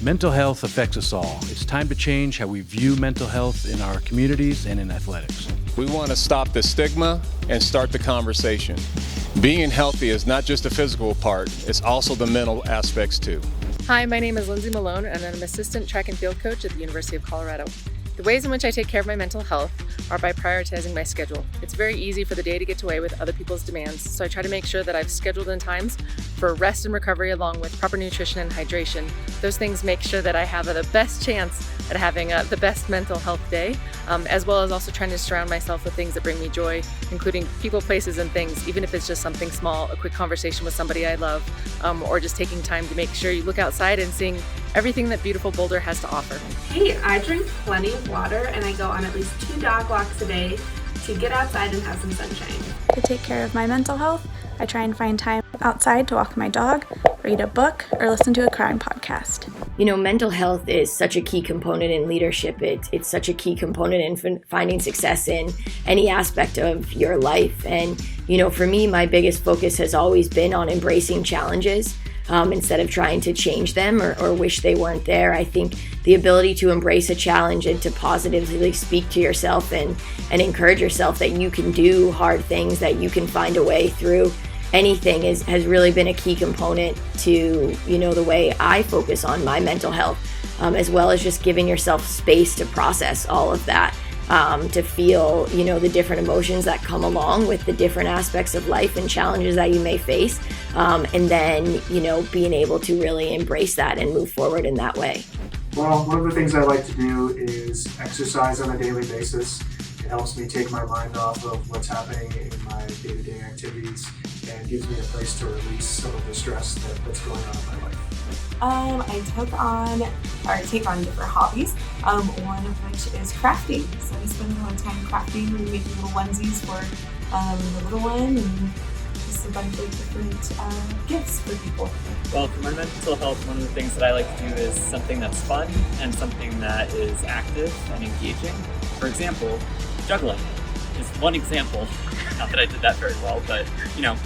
Mental health affects us all. It's time to change how we view mental health in our communities and in athletics. We want to stop the stigma and start the conversation. Being healthy is not just the physical part, it's also the mental aspects too. Hi, my name is Lindsay Malone and I'm an assistant track and field coach at the University of Colorado. The ways in which I take care of my mental health are by prioritizing my schedule. It's very easy for the day to get away with other people's demands, so I try to make sure that I've scheduled in times for rest and recovery along with proper nutrition and hydration. Those things make sure that I have the best chance at having the best mental health day, as well as also trying to surround myself with things that bring me joy, including people, places, and things, even if it's just something small, a quick conversation with somebody I love, or just taking time to make sure you look outside and seeing everything that beautiful Boulder has to offer. Hey, I drink plenty of water and I go on at least 2 dog walks a day to get outside and have some sunshine. To take care of my mental health, I try and find time outside to walk my dog, read a book, or listen to a crime podcast. You know, mental health is such a key component in leadership. It's such a key component in finding success in any aspect of your life. And, you know, for me, my biggest focus has always been on embracing challenges. Instead of trying to change them or wish they weren't there. I think the ability to embrace a challenge and to positively speak to yourself and encourage yourself that you can do hard things, that you can find a way through anything has really been a key component to, you know, the way I focus on my mental health, as well as just giving yourself space to process all of that. To feel, you know, the different emotions that come along with the different aspects of life and challenges that you may face. And then, you know, being able to really embrace that and move forward in that way. Well, one of the things I like to do is exercise on a daily basis. It helps me take my mind off of what's happening in my day-to-day activities and gives me a place to release some of the stress that's going on in my life. I take on different hobbies, one of which is crafting. So I spend a lot of time crafting and making little onesies for the little one and just a bunch of different gifts for people. Well, for my mental health, one of the things that I like to do is something that's fun and something that is active and engaging. For example, juggling is one example. Not that I did that very well, but, you know,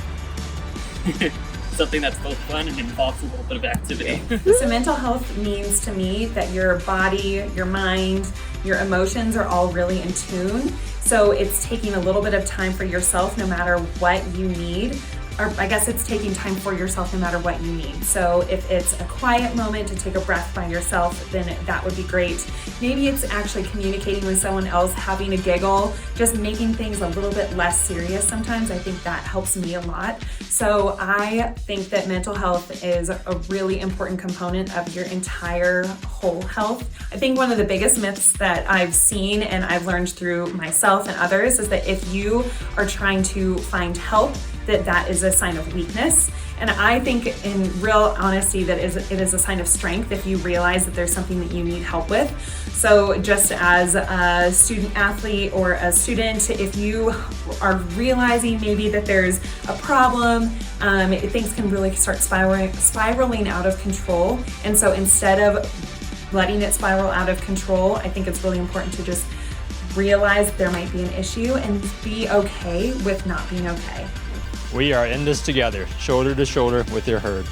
something that's both fun and involves a little bit of activity. So mental health means to me that your body, your mind, your emotions are all really in tune. So it's taking a little bit of time for yourself no matter what you need. Or I guess it's taking time for yourself no matter what you need. So if it's a quiet moment to take a breath by yourself, then that would be great. Maybe it's actually communicating with someone else, having a giggle, just making things a little bit less serious sometimes. I think that helps me a lot. So I think that mental health is a really important component of your entire whole health. I think one of the biggest myths that I've seen and I've learned through myself and others is that if you are trying to find help, that is a sign of weakness. And I think in real honesty that it is a sign of strength if you realize that there's something that you need help with. So just as a student athlete or a student, if you are realizing maybe that there's a problem, things can really start spiraling out of control. And so instead of letting it spiral out of control, I think it's really important to just realize there might be an issue and be okay with not being okay. We are in this together, shoulder to shoulder with your herd.